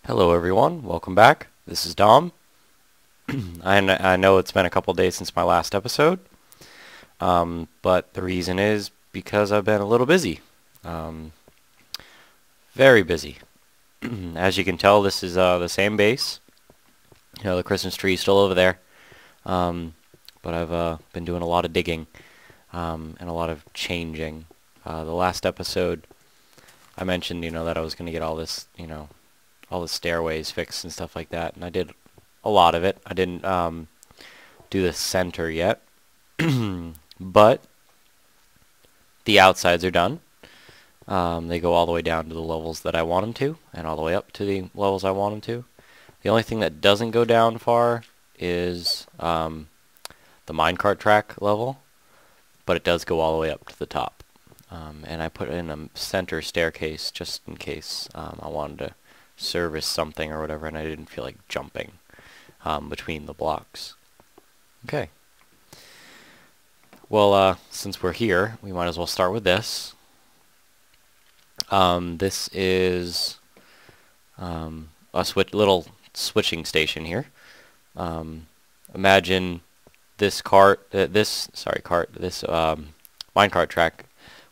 Hello everyone, welcome back. This is Dom. I know it's been a couple days since my last episode, but the reason is because I've been a little busy. Um, Very busy. As you can tell, this is the same base. You know, the Christmas tree is still over there. But I've been doing a lot of digging and a lot of changing. The last episode, I mentioned, that I was going to get all this, all the stairways fixed and stuff like that, and I did a lot of it. I didn't do the center yet, but the outsides are done. They go all the way down to the levels that I want them to, and all the way up to the levels I want them to. The only thing that doesn't go down far is the minecart track level, but it does go all the way up to the top. And I put in a center staircase just in case I wanted to service something or whatever, and I didn't feel like jumping between the blocks. Okay. Well, since we're here, we might as well start with this. This is a little switching station here. Imagine this minecart track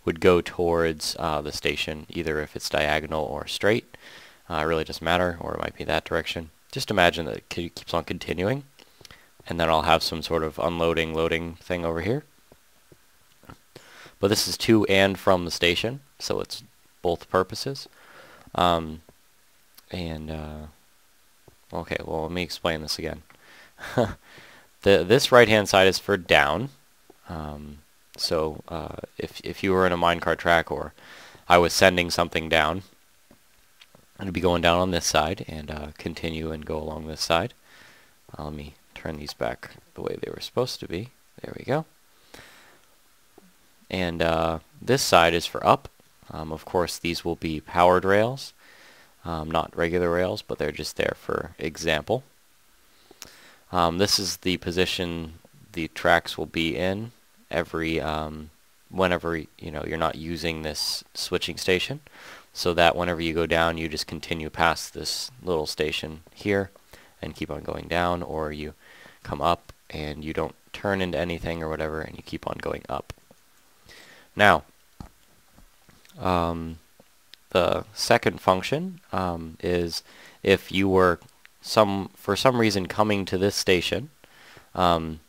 would go towards the station, either if it's diagonal or straight. It really doesn't matter, or it might be that direction. Just imagine that it keeps on continuing, and then I'll have some sort of unloading, loading thing over here. But this is to and from the station, so it's both purposes. Okay, well, let me explain this again. This right-hand side is for down. So if you were in a minecart track, or I was sending something down, it'd be going down on this side and continue and go along this side. Let me turn these back the way they were supposed to be. There we go. And this side is for up. Of course, these will be powered rails, not regular rails, but they're just there for example. This is the position the tracks will be in every whenever you're not using this switching station, so that whenever you go down, you just continue past this little station here and keep on going down, or you come up and you don't turn into anything or whatever, and you keep on going up. Now, the second function is if you were for some reason coming to this station, both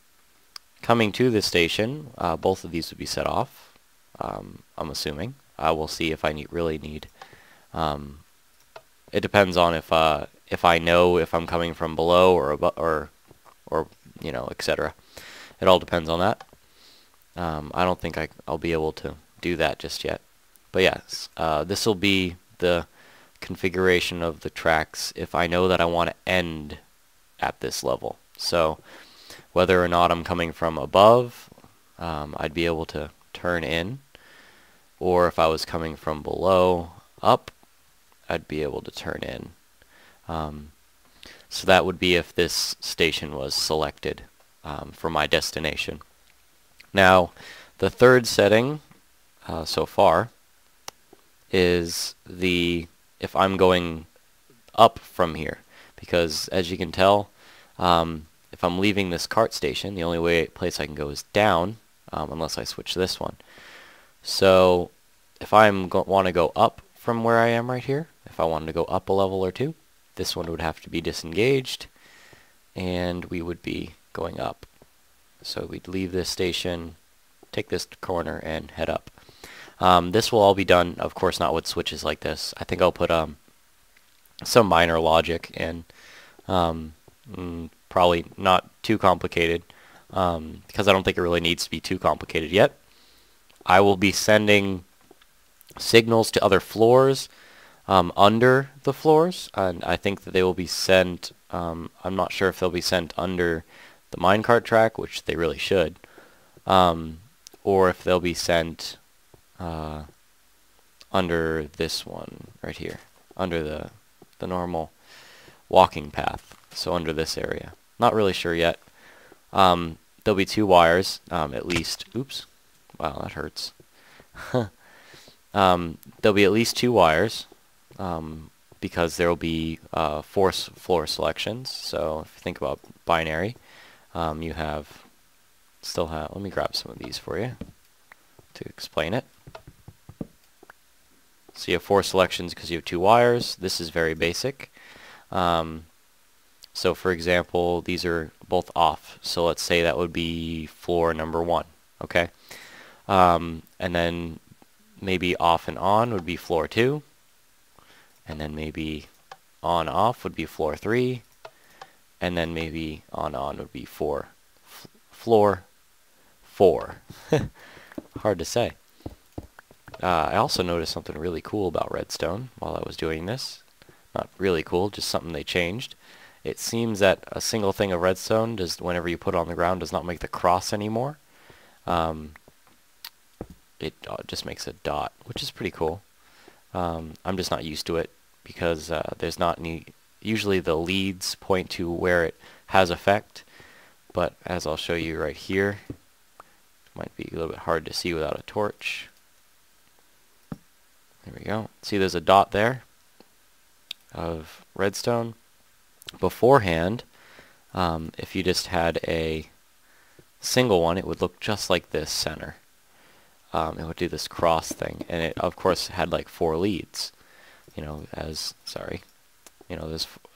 of these would be set off. I'm assuming. I will see if I really need. It depends on if I know if I'm coming from below or above, or etc. It all depends on that. I don't think I'll be able to do that just yet. But yes, this will be the configuration of the tracks if I know that I want to end at this level. So whether or not I'm coming from above, I'd be able to turn in, or if I was coming from below up, I'd be able to turn in. So that would be if this station was selected for my destination. Now, the third setting so far is if I'm going up from here, because as you can tell, if I'm leaving this cart station, the only place I can go is down, unless I switch this one. So if I want to go up from where I am right here, if I wanted to go up a level or two, this one would have to be disengaged, and we would be going up. So we'd leave this station, take this corner, and head up. This will all be done, of course, not with switches like this. I think I'll put some minor logic in, probably not too complicated, because I don't think it really needs to be too complicated yet. I will be sending signals to other floors under the floors, and I think that they will be sent, I'm not sure if they'll be sent under the minecart track, which they really should, or if they'll be sent under this one right here, under the normal walking path, so under this area. Not really sure yet. There'll be two wires, at least. Oops. Wow, that hurts. There'll be at least two wires because there will be four floor selections. So if you think about binary, you still have, let me grab some of these for you to explain it. So you have four selections because you have two wires. This is very basic. So for example, these are both off. So let's say that would be floor number 1. Okay. And then maybe off and on would be floor 2. And then maybe on off would be floor 3. And then maybe on would be floor 4. Hard to say. I also noticed something really cool about redstone while I was doing this. Not really cool, just something they changed. It seems that a single thing of redstone, does, whenever you put it on the ground, does not make the cross anymore. It just makes a dot, which is pretty cool. I'm just not used to it because there's not any... Usually the leads point to where it has effect, but as I'll show you right here, it might be a little bit hard to see without a torch. There we go. See, there's a dot there of redstone. Beforehand, if you just had a single one, it would look just like this center. It would do this cross thing, and it of course had like 4 leads. There's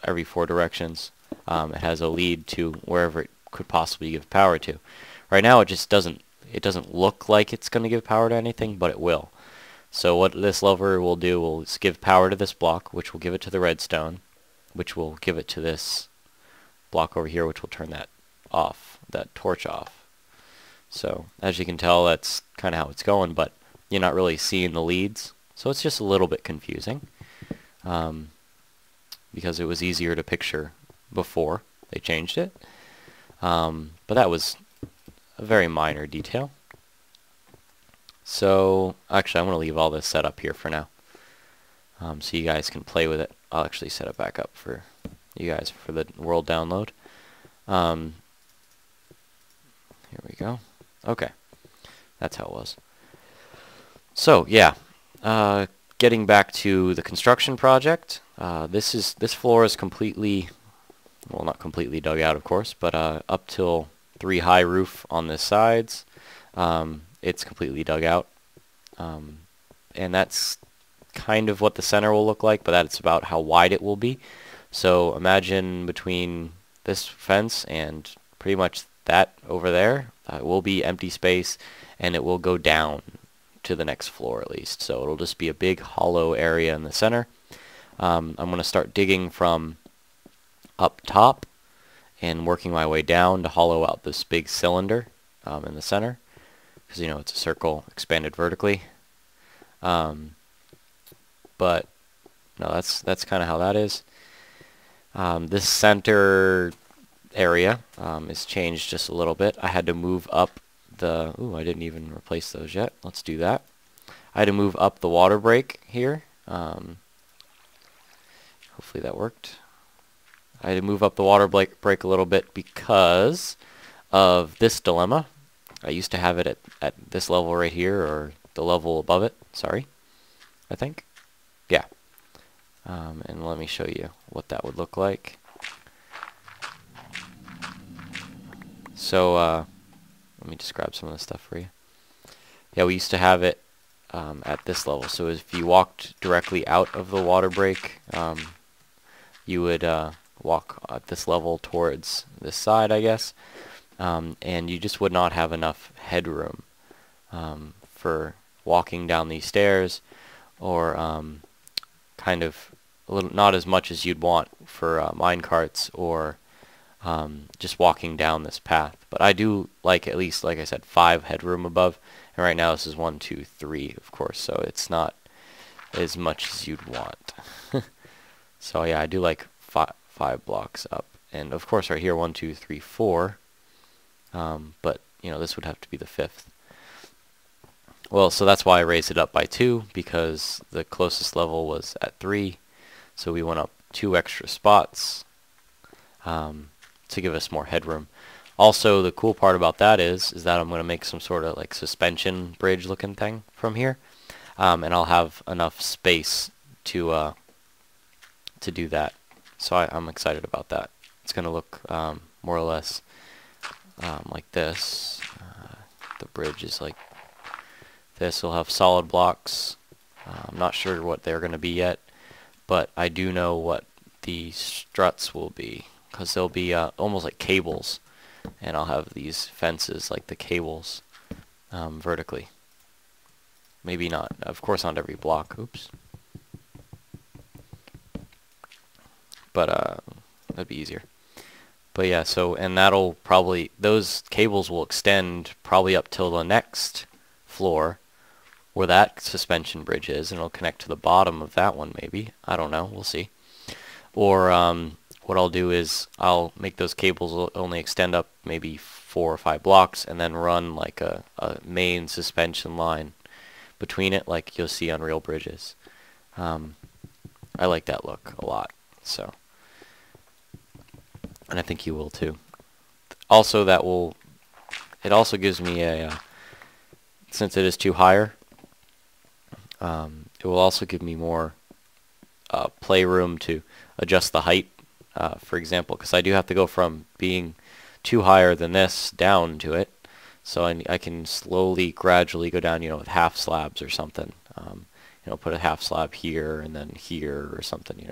every 4 directions. It has a lead to wherever it could possibly give power to. Right now, it just doesn't look like it's going to give power to anything, but it will. So what this lever will do will give power to this block, which will give it to the redstone, which will give it to this block over here, which will turn that off, that torch off. So as you can tell, that's kind of how it's going, but you're not really seeing the leads. So it's just a little bit confusing because it was easier to picture before they changed it. But that was a very minor detail. So actually, I'm going to leave all this set up here for now, so you guys can play with it. I'll actually set it back up for you guys for the world download. Here we go. Okay, that's how it was. So yeah, getting back to the construction project. This floor is completely, well, not completely dug out, of course, but up till 3 high roof on the sides. It's completely dug out, and that's kind of what the center will look like, but that's about how wide it will be. So imagine between this fence and pretty much that over there will be empty space, and it will go down to the next floor at least. So it'll just be a big hollow area in the center. I'm going to start digging from up top and working my way down to hollow out this big cylinder in the center, because it's a circle expanded vertically. But no, that's kind of how that is. This center area is changed just a little bit. I had to move up the... Ooh, I didn't even replace those yet. Let's do that. I had to move up the water break here. Hopefully that worked. I had to move up the water break a little bit because of this dilemma. I used to have it at this level right here, or the level above it, sorry, I think. Yeah. And let me show you what that would look like. So, let me just grab some of this stuff for you. Yeah, we used to have it at this level. So if you walked directly out of the water break, you would walk at this level towards this side, I guess. And you just would not have enough headroom for walking down these stairs, or kind of not as much as you'd want for minecarts, or just walking down this path. But I do like at least, like I said, 5 headroom above. And right now this is 1, 2, 3, of course, so it's not as much as you'd want. So yeah, I do like 5 blocks up. And of course right here, 1, 2, 3, 4. But this would have to be the 5th. Well, so that's why I raised it up by 2, because the closest level was at 3. So we went up 2 extra spots to give us more headroom. Also, the cool part about that is that I'm going to make some sort of like suspension bridge looking thing from here. And I'll have enough space to to do that. So I'm excited about that. It's going to look more or less like this. The bridge is like this. Will have solid blocks. I'm not sure what they're going to be yet, but I do know what the struts will be, because they'll be almost like cables, and I'll have these fences like the cables vertically. Maybe not, of course, not every block. Oops. But that'd be easier. But yeah, so, and that'll probably, those cables will extend probably up till the next floor where that suspension bridge is, and it'll connect to the bottom of that one maybe. I don't know, we'll see. Or what I'll do is I'll make those cables only extend up maybe 4 or 5 blocks, and then run like a main suspension line between it, like you'll see on real bridges. I like that look a lot, so. And I think you will too. Also, it also gives me a, since it is too higher, it will also give me more playroom to adjust the height, for example, because I do have to go from being too higher than this down to it, so I can slowly, gradually go down, with half slabs or something. Put a half slab here and then here or something,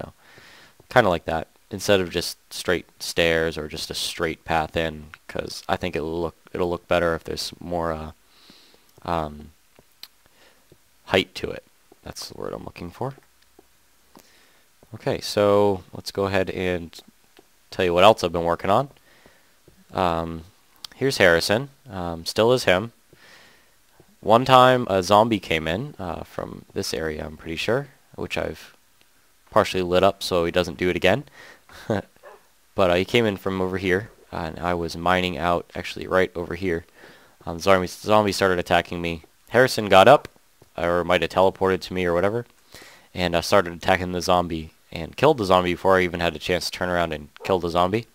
kind of like that, instead of just straight stairs or just a straight path in, because I think it'll look better if there's more height to it. That's the word I'm looking for. Okay, so let's go ahead and tell you what else I've been working on. Here's Harrison. Still is him. One time a zombie came in from this area, I'm pretty sure, which I've partially lit up so he doesn't do it again. But he came in from over here, and I was mining out actually right over here. Zombie started attacking me. Harrison got up, or might have teleported to me or whatever, and started attacking the zombie and killed the zombie before I even had a chance to turn around and kill the zombie.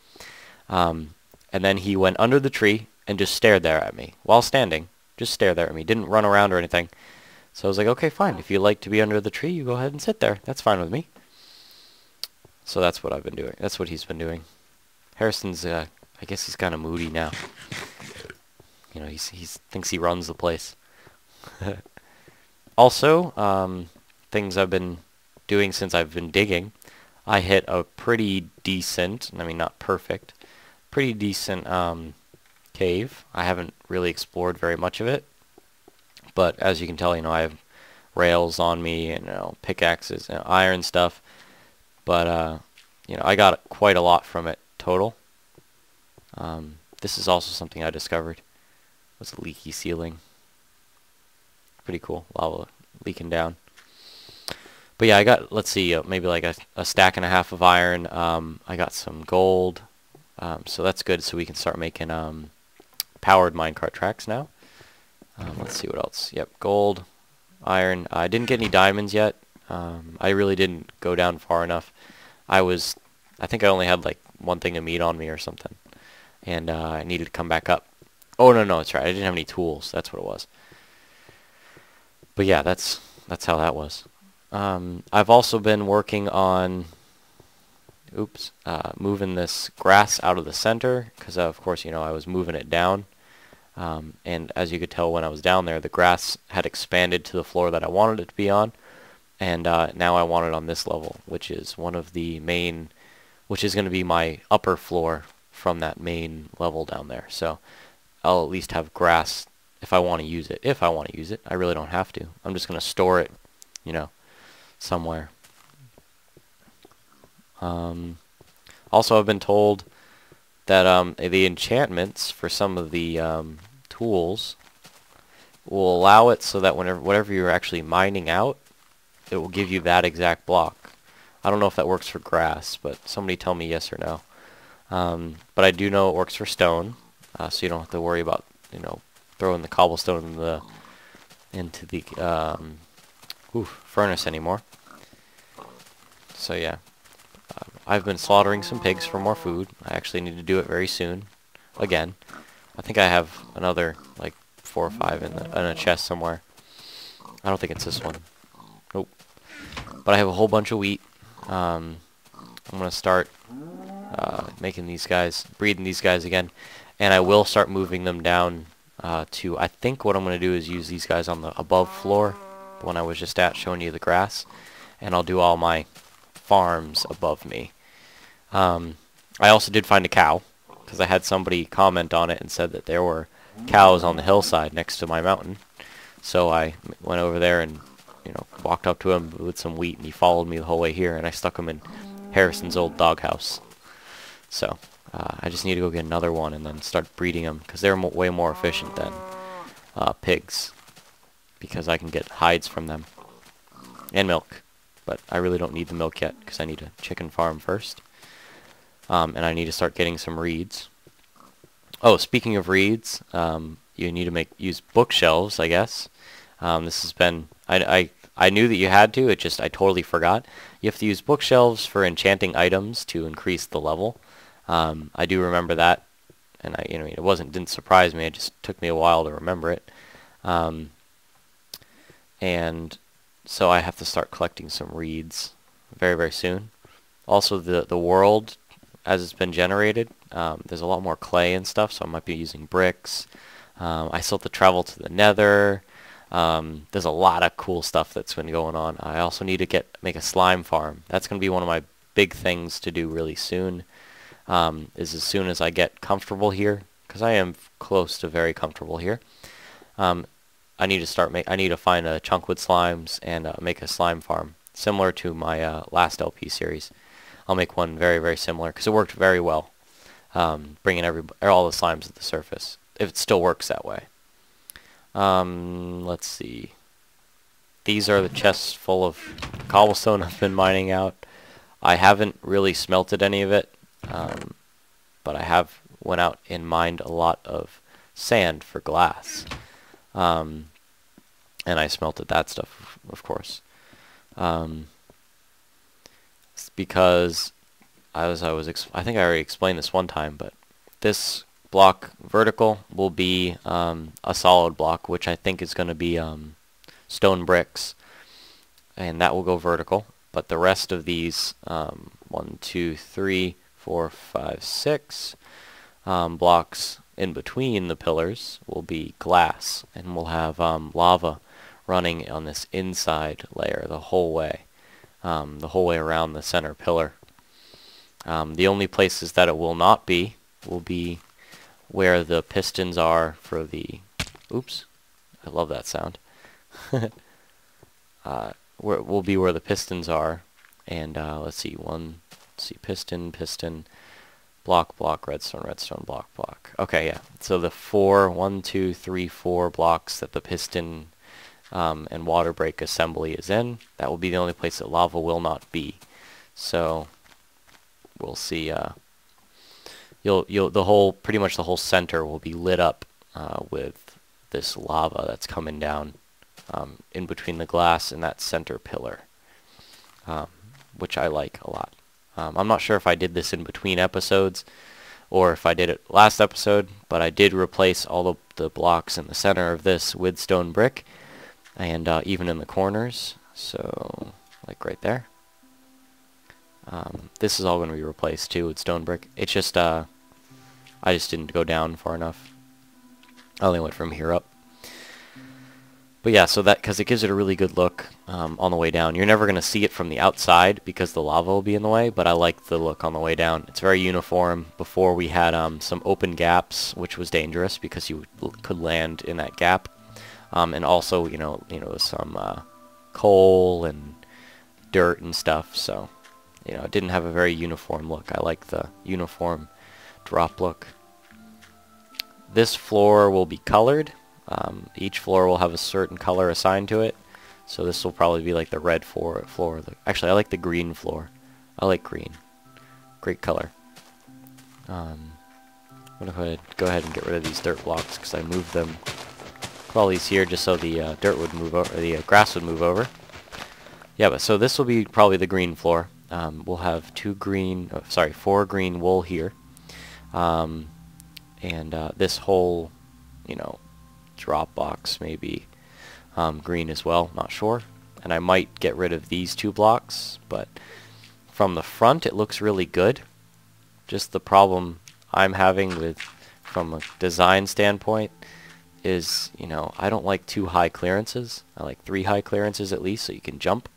And then he went under the tree and just stared there at me while standing. Just stared there at me. Didn't run around or anything. So I was like, okay, fine. If you like to be under the tree, you go ahead and sit there. That's fine with me. So that's what I've been doing. That's what he's been doing. Harrison's, I guess he's kind of moody now. He thinks he runs the place. Also, things I've been doing since I've been digging. I hit a pretty decent, I mean not perfect, pretty decent cave. I haven't really explored very much of it. But as you can tell, I have rails on me and pickaxes and iron stuff. But I got quite a lot from it total. This is also something I discovered. It was a leaky ceiling. Pretty cool. Lava leaking down. But yeah, I got, let's see, maybe like a stack and a half of iron. I got some gold. So that's good. So we can start making powered minecart tracks now. Let's see what else. Yep, gold, iron. I didn't get any diamonds yet. I really didn't go down far enough. I think I only had like one thing of meat on me or something, and I needed to come back up. Oh no, that's right. I didn't have any tools. That's what it was. But yeah, that's how that was. I've also been working on, moving this grass out of the center, because of course I was moving it down. And as you could tell when I was down there, the grass had expanded to the floor that I wanted it to be on. And now I want it on this level, which is one of the main, which is going to be my upper floor from that main level down there. So I'll at least have grass if I want to use it. If I want to use it. I really don't have to. I'm just going to store it, somewhere. Also, I've been told that the enchantments for some of the tools will allow it so that whatever you're actually mining out, it will give you that exact block. I don't know if that works for grass, but somebody tell me yes or no. But I do know it works for stone, so you don't have to worry about throwing the cobblestone into the furnace anymore. So yeah, I've been slaughtering some pigs for more food. I actually need to do it very soon, again. I think I have another like 4 or 5 in a chest somewhere. I don't think it's this one. Nope. But I have a whole bunch of wheat. I'm going to start making these guys, breeding these guys again. And I will start moving them down to, I think what I'm going to do is use these guys on the above floor, the one I was just at showing you the grass. And I'll do all my farms above me. I also did find a cow, because I had somebody comment on it and said that there were cows on the hillside next to my mountain. So I went over there and, walked up to him with some wheat, and he followed me the whole way here, and I stuck him in Harrison's old doghouse. So I just need to go get another one and then start breeding them, because they're way more efficient than pigs, because I can get hides from them and milk. But I really don't need the milk yet, because I need a chicken farm first. And I need to start getting some reeds. Oh, speaking of reeds, you need to use bookshelves, I guess. This has been... I knew that you had to, I totally forgot. You have to use bookshelves for enchanting items to increase the level. I do remember that, and it didn't surprise me. It just took me a while to remember it. And so I have to start collecting some reeds very, very soon. Also, the world, as it's been generated, there's a lot more clay and stuff, so I might be using bricks. I still have to travel to the Nether. There's a lot of cool stuff that's been going on. I also need to make a slime farm. That's going to be one of my big things to do really soon. Is as soon as I get comfortable here, because I am close to very comfortable here. I need to find chunkwood slimes and make a slime farm similar to my last LP series. I'll make one very, very similar, because it worked very well, bringing all the slimes to the surface, if it still works that way. Let's see. These are the chests full of cobblestone I've been mining out. I haven't really smelted any of it, but I have went out and mined a lot of sand for glass. And I smelted that stuff, of course. It's because I think I already explained this one time, but this block vertical will be a solid block, which I think is going to be stone bricks, and that will go vertical. But the rest of these 1, 2, 3, 4, 5, 6 blocks in between the pillars will be glass, and we'll have lava running on this inside layer the whole way around the center pillar. The only places that it will not be will be where the pistons are for the... Oops, I love that sound. Will be where the pistons are, and let's see, piston, block, redstone, block. Okay, yeah. So the 1, 2, 3, 4 blocks that the piston and water break assembly is in, that will be the only place that lava will not be. So we'll see. Pretty much the whole center will be lit up with this lava that's coming down in between the glass and that center pillar, which I like a lot. I'm not sure if I did this in between episodes or if I did it last episode, but I did replace all the blocks in the center of this with stone brick, and even in the corners, so like right there. This is all going to be replaced too with stone brick. It's just I just didn't go down far enough. I only went from here up. But yeah, so because it gives it a really good look on the way down. You're never going to see it from the outside because the lava will be in the way, but I like the look on the way down. It's very uniform. Before we had some open gaps, which was dangerous because you could land in that gap. And also, some coal and dirt and stuff, so it didn't have a very uniform look. I like the uniform drop look. This floor will be colored. Each floor will have a certain color assigned to it, so this will probably be like the red floor. Actually, I like the green floor. I like green. Great color. I'm gonna go ahead and get rid of these dirt blocks because I moved them. Put all these here just so the dirt would move over, the grass would move over. Yeah, but so this will be probably the green floor. We'll have 4 green wool here, and this whole, drop box maybe green as well. Not sure. And I might get rid of these 2 blocks, but from the front it looks really good. Just the problem I'm having with, from a design standpoint, is, you know, I don't like too high clearances. I like 3 high clearances at least so you can jump.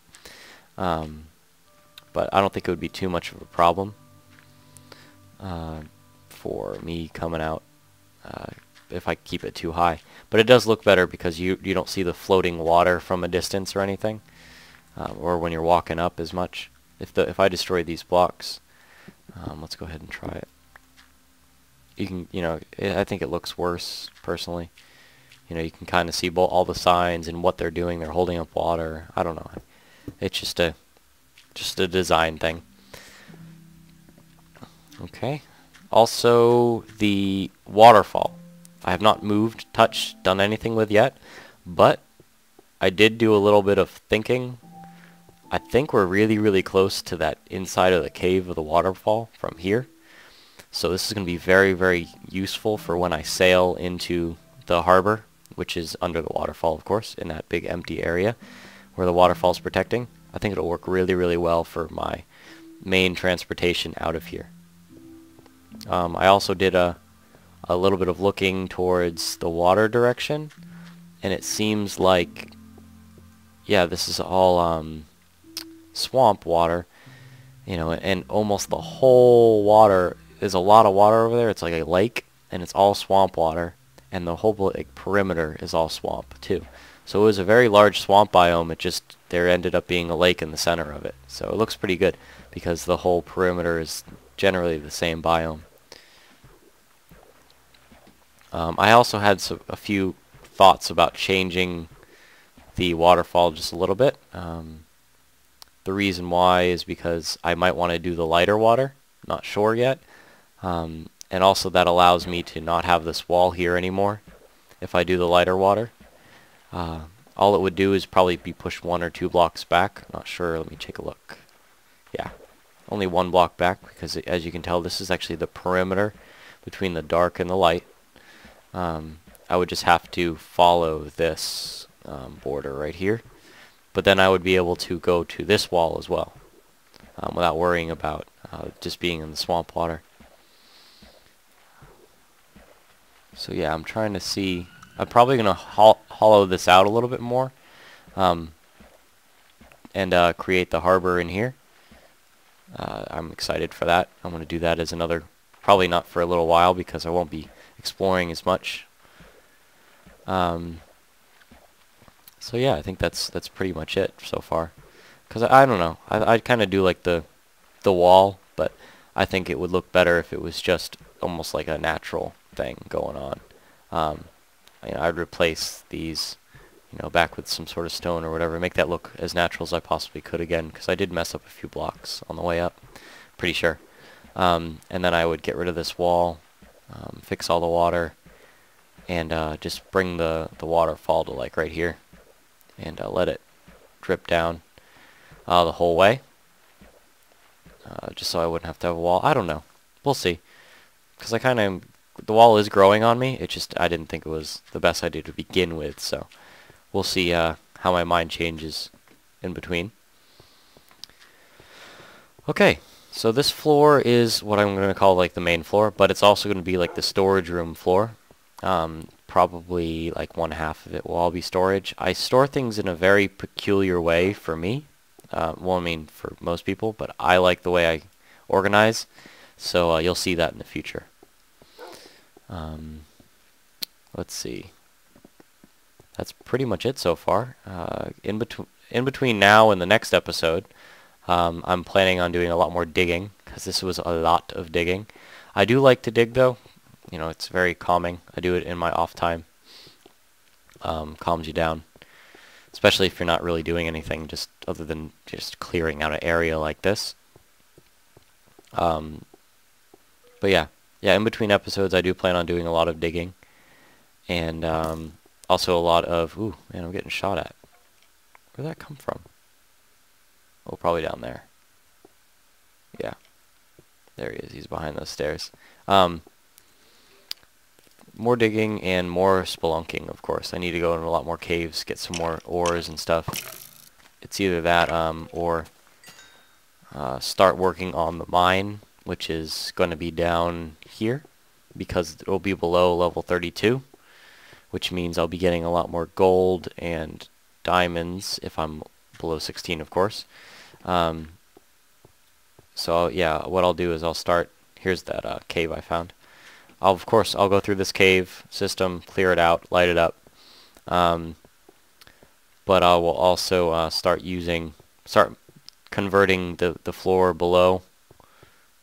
But I don't think it would be too much of a problem for me coming out if I keep it too high. But it does look better because you don't see the floating water from a distance or anything, or when you're walking up as much. If I destroy these blocks, let's go ahead and try it. You can, you know, I think it looks worse personally. You know, you can kind of see all the signs and what they're doing. They're holding up water. I don't know. It's just a design thing. Okay. Also, the waterfall. I have not moved, touched, done anything with yet, but I did do a little bit of thinking. I think we're really, really close to that inside of the cave of the waterfall from here. So this is going to be very, very useful for when I sail into the harbor, which is under the waterfall, of course, in that big empty area where the waterfall's protecting. I think it'll work really, really well for my main transportation out of here. I also did a little bit of looking towards the water direction, and it seems like, yeah, this is all swamp water, you know, and almost the whole water, there's a lot of water over there. It's like a lake, and it's all swamp water, and the whole like perimeter is all swamp too. So it was a very large swamp biome. It just, there ended up being a lake in the center of it. So it looks pretty good because the whole perimeter is generally the same biome. I also had a few thoughts about changing the waterfall just a little bit. The reason why is because I might want to do the lighter water. Not sure yet. And also that allows me to not have this wall here anymore if I do the lighter water. All it would do is probably be pushed 1 or 2 blocks back. Not sure. Let me take a look. Yeah, only 1 block back because, as you can tell, this is actually the perimeter between the dark and the light. I would just have to follow this border right here. But then I would be able to go to this wall as well without worrying about just being in the swamp water. So yeah, I'm trying to see. I'm probably going to hollow this out a little bit more and create the harbor in here. I'm excited for that. I'm going to do that as another, probably not for a little while because I won't be exploring as much. So yeah, I think that's pretty much it so far. Because I don't know. I kind of do like the wall, but I think it would look better if it was just almost like a natural thing going on. You know, I'd replace these, you know, back with some sort of stone or whatever, make that look as natural as I possibly could again, because I did mess up a few blocks on the way up, pretty sure. And then I would get rid of this wall, fix all the water, and just bring the waterfall to like right here, and let it drip down the whole way, just so I wouldn't have to have a wall. I don't know. We'll see, because I kind of, the wall is growing on me. It just, I didn't think it was the best idea to begin with, so we'll see how my mind changes in between. Okay, so this floor is what I'm going to call like the main floor, but it's also going to be like the storage room floor. Probably like 1/2 of it will all be storage. I store things in a very peculiar way for me. Well, I mean for most people, but I like the way I organize, so you'll see that in the future. Let's see. That's pretty much it so far. In between now and the next episode, I'm planning on doing a lot more digging, because this was a lot of digging. I do like to dig though. You know, it's very calming. I do it in my off time. Calms you down, especially if you're not really doing anything just other than just clearing out an area like this. But yeah, in between episodes I do plan on doing a lot of digging, and also a lot of, ooh, man, I'm getting shot at. Where'd that come from? Oh, probably down there. Yeah, there he is. He's behind those stairs. More digging and more spelunking, of course. I need to go in a lot more caves, get some more ores and stuff. It's either that or start working on the mine, which is going to be down here because it will be below level 32, which means I'll be getting a lot more gold and diamonds if I'm below 16, of course. So yeah, what I'll do is I'll start. Here's that cave I found. Of course, I'll go through this cave system, clear it out, light it up. But I will also start converting the floor below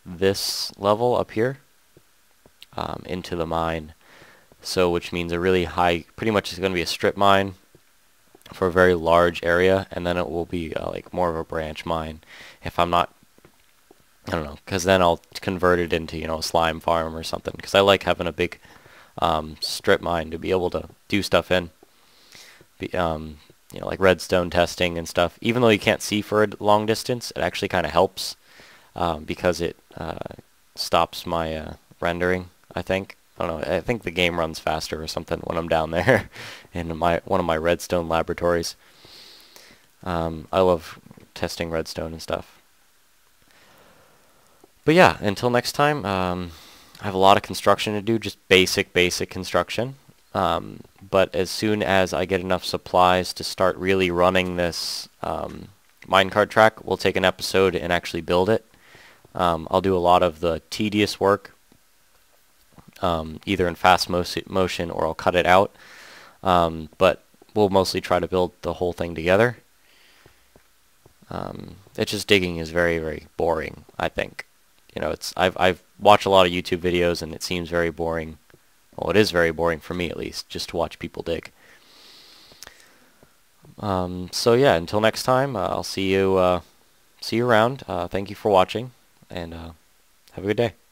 this level up here into the mine. So which means a really high, pretty much it's going to be a strip mine for a very large area, and then it will be like more of a branch mine if I'm not, I don't know, because then I'll convert it into, you know, a slime farm or something, because I like having a big strip mine to be able to do stuff in. You know, like redstone testing and stuff. Even though you can't see for a long distance, it actually kind of helps because it stops my rendering, I think. I don't know, I think the game runs faster or something when I'm down there in one of my redstone laboratories. I love testing redstone and stuff. But yeah, until next time, I have a lot of construction to do, just basic construction. But as soon as I get enough supplies to start really running this minecart track, we'll take an episode and actually build it. I'll do a lot of the tedious work, either in fast motion or I'll cut it out. But we'll mostly try to build the whole thing together. It's just digging is very, very boring, I think. You know, I've watched a lot of YouTube videos and it seems very boring. Well, it is very boring for me, at least, just to watch people dig. So yeah, until next time, I'll see you around. Thank you for watching, and have a good day.